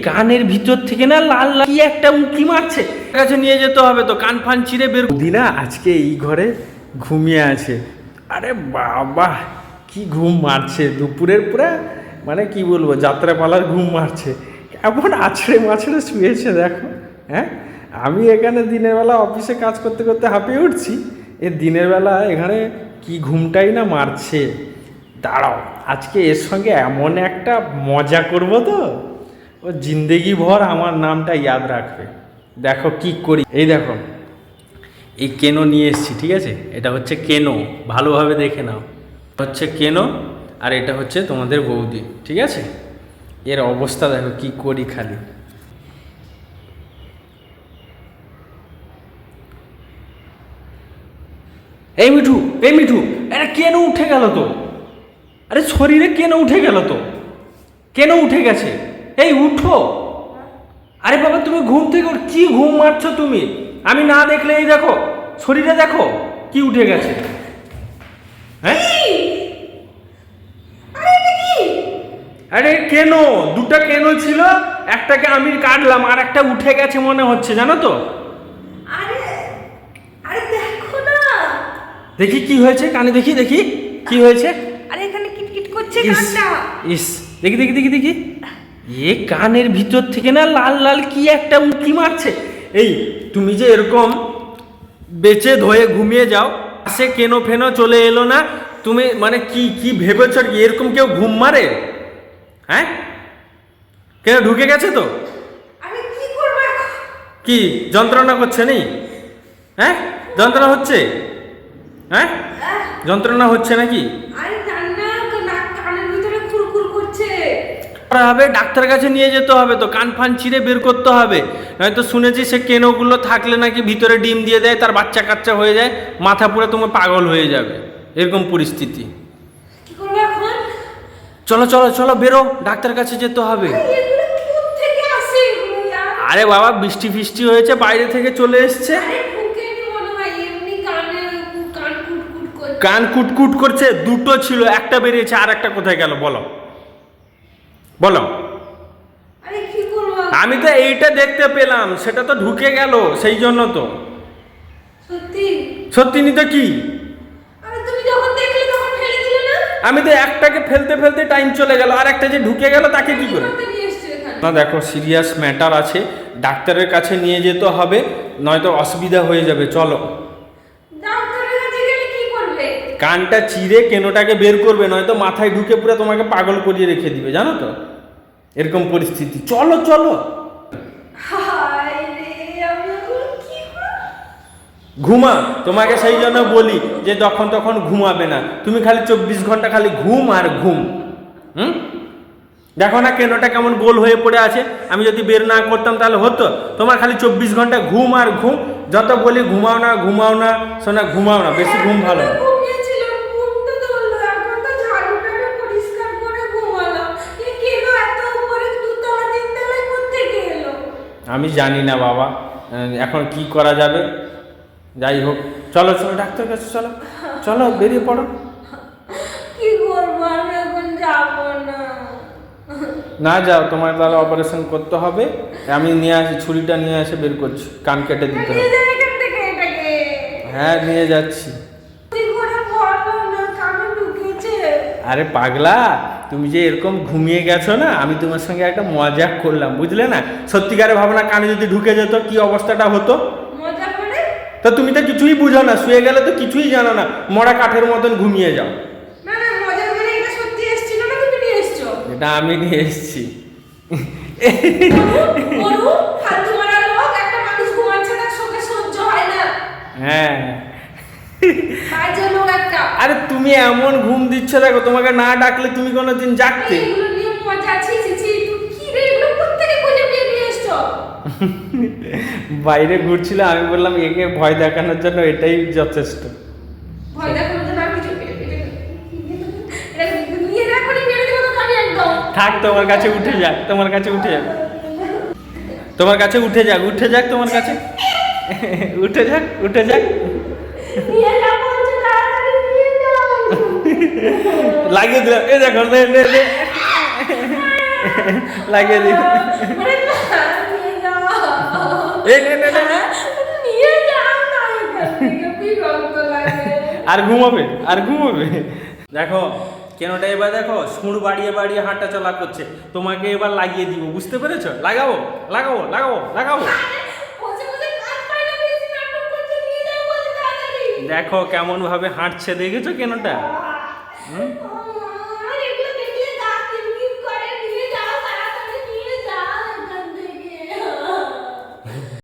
কানের ভিতর থেকে না লাল লাল কি একটা উঁকি মারছে, কাছে নিয়ে যেতে হবে তো, কান ফান চিরে বের। দিনা আজকে এই ঘরে ঘুমিয়ে আছে। আরে বাবা কি ঘুম মারছে দুপুরের পুরা, মানে কি বলবো, যাত্রাপালার ঘুম মারছে। এমন আছড়ে মাছড়ে শুয়েছে দেখো। হ্যাঁ, আমি এখানে দিনের বেলা অফিসে কাজ করতে করতে হাঁপিয়ে উঠছি, এ দিনের বেলা এখানে কি ঘুমটাই না মারছে। দাঁড়াও, আজকে এর সঙ্গে এমন একটা মজা করব তো, ও জিন্দেগি ভর আমার নামটা ইয়াদ রাখবে। দেখো কি করি, এই দেখো এই কেনো নিয়ে এসেছি, ঠিক আছে? এটা হচ্ছে কেনো, ভালোভাবে দেখে নাও, হচ্ছে কেনো, আর এটা হচ্ছে তোমাদের বৌদি, ঠিক আছে? এর অবস্থা দেখো কি করি খালি। এই মিঠু, এই মিঠু, আরে কেন উঠে গেল তো? আরে শরীরে কেন উঠে গেল তো? কেন উঠে গেছে? এই উঠো। আরে বাবা তুমি ঘুম থেকে কি ঘুম মারছো তুমি? আমি না দেখলে এই দেখো শরীরে দেখো কি উঠে গেছে। হ্যাঁ, আরে কেন দুটা কেন ছিল, একটাকে আমি কাটলাম আর একটা উঠে গেছে মনে হচ্ছে, জানো তো? দেখি কি হয়েছে কানে, দেখি দেখি কি হয়েছে। আরে এখানে কিটকিট করছে কানটা। ইস, দেখি দেখি দেখি দেখি, এ কানের ভিতর থেকে না লাল লাল কি একটা উঁকি মারছে। এই তুমি যে এরকম বেঁচে ধয়ে ঘুমিয়ে যাও, সে কেন ফেনো চলে এলো না, তুমি মানে কি কি ভেবেছ কি এরকম কেউ ঘুম মারে? হ্যাঁ, কেন ঢুকে গেছে তো? আমি কি করব এখন? কি যন্ত্রণা করছে নি? হ্যাঁ, যন্ত্রণা হচ্ছে? হ্যাঁ, যন্ত্রণা হচ্ছে নাকি? আরে নাক কানের ভিতরে কুরকুর করছে। হবে, ডাক্তারের কাছে নিয়ে যেতে হবে তো, কান ফান চিরে বের করতে হবে। নয়তো শুনেছি সে কেনোগুলো থাকলে নাকি ভিতরে ডিম দিয়ে দেয়, তার বাচ্চা কাচ্চা হয়ে যায়, মাথা পুরো তোমার পাগল হয়ে যাবে, এরকম পরিস্থিতি। কি করব এখন? চলো চলো চলো বেরো, ডাক্তারের কাছে যেতে হবে। এগুলো কোথা থেকে আসে এগুলো यार? আরে বাবা বৃষ্টি ফিষ্টি হয়েছে, বাইরে থেকে চলে এসছে। আরে ঢুকেনি মনে হয়, এমনি কান কুটকুট করছে। কান কুটকুট করছে, দুটো ছিল, একটা বেরিয়েছে, আর একটা কোথায় গেল বলো বলো? আরে কি করব? আমি তো এইটা দেখতে পেলাম, সেটা তো ঢুকে গেল, সেই জন্য তো। সত্যি? সত্যি নি তো কি? আরে তুমি যখন দেখলে তখন ফেলে দিলে না? আমি তো একটাকে ফেলতে ফেলতে টাইম চলে গেল, আর একটা যে ঢুকে গেল তাকে কি করে? করতে নিয়ে এসেছো এখানে? না দেখো সিরিয়াস ম্যাটার আছে, ডাক্তারের কাছে নিয়ে যেতে হবে, নয়তো অসুবিধা হয়ে যাবে। চলো। ডাক্তারের কাছে গেলে কি করবে? কানটা চিরে কেনোটাকে বের করবে, নয়তো মাথায় ঢুকে পুরো তোমাকে পাগল করিয়ে রেখে দিবে, জানো তো এরকম পরিস্থিতি। চলো চলো। হায় রে, আমি এখন কি করব? ঘুমা, তোমাকে সেই জন্য বলি যে তখন তখন ঘুমাবে না, তুমি খালি 24 ঘন্টা খালি ঘুম আর ঘুম। দেখো না কেনোটা কেমন গোল হয়ে পড়ে আছে, আমি যদি বের না করতাম তাহলে হতো? তোমার খালি 24 ঘন্টা ঘুম আর ঘুম, যত বলি ঘুমাও না ঘুমাও না, শোনা ঘুমাও না, বেশি ঘুম ভালো না। ঘুমিয়েছিলাম, ঘুম তো ধরলো, এখন তো ঝাড়ুটারে পরিষ্কার করে ঘুমালাম। এ কেন এত উপরে দুতলা তিনতলায় কোত্থেকে এলো? আমি জানি না বাবা, এখন কি করা যাবে। যাই হোক, চলো চলো ডাক্তার কাছে চলো, চলো বেরিয়ে পড়ো। কি করবো, আমি এখন যাবো না। না যাও, তোমার তাহলে অপারেশন করতে হবে। আমি নিয়ে আসি, ছুরিটা নিয়ে এসে বের করছি, কান কেটে দিতে নিয়ে হবে। যাও এখান থেকে এটাকে। হ্যাঁ নিয়ে যাচ্ছি। তুই করে বলো না, কানে ঢুকেছে। আরে পাগলা, তুমি যে এরকম ঘুমিয়ে গেছো না, আমি তোমার সঙ্গে একটা মজা করলাম, বুঝলে না? সত্যিকারে ভাবনা কানে যদি ঢুকে যেত কি অবস্থাটা হতো। মজা করে? তো তুমি তো কিছুই বুঝো না, শুয়ে গেলে তো কিছুই জানো না, মরা কাঠের মতন ঘুমিয়ে যাও। না না, মজা করে, এটা সত্যি এসেছিল না তুমি নিয়ে এসছো? এটা আমি নিয়ে এসেছি। বলু, ফালতু মারা লোক, একটা মানুষ ঘুমাচ্ছে তার চোখে সহ্য হয় না। হ্যাঁ, বাজে লোক একটা। আরে তুমি এমন ঘুম দিচ্ছ, দেখো তোমাকে না ডাকলে তুমি কোনোদিন জাগতে? এগুলো নিয়ে মজা আছে, ছি কি রে, এগুলো কোত্থেকে খুঁজে নিয়ে এসছো? বাইরে ঘুরছিল, আমি বললাম একে ভয় দেখানোর জন্য এটাই যথেষ্ট। ভয় দেখানোর জন্য আর কিছু এটা নিয়ে রাখো, মেরে দেবো তো আমি একদম। থাক, তোমার কাছে উঠে যাক, তোমার কাছে উঠে যাক, তোমার কাছে উঠে যাক, উঠে যাক তোমার কাছে, উঠে যাক উঠে যাক। নিয়ে যাও বলছো, তাড়াতাড়ি নিয়ে যাও। লাগিয়ে দিলাম, এই দেখো, লাগিয়ে দিই। মানে না, নিয়ে যাও। এই নে নে নে নে। নিয়ে যাও না এখান থেকে, বিরক্ত লাগে। আর ঘুমাবে আর ঘুমাবে। দেখো কেনটা এবার দেখো সুর বাড়িয়ে বাড়িয়ে হাঁটা চলা করছে, তোমাকে এবার লাগিয়ে দিব, বুঝতে পেরেছো? লাগাবো লাগাবো লাগাবো লাগাবো। বসে বসে কাজ পাই না, বেশি নাটক করছে, নিয়ে যাও বলছে তাড়াতাড়ি। দেখো কেমন ভাবে হাঁটছে, দেখেছো কেনটা? হুম?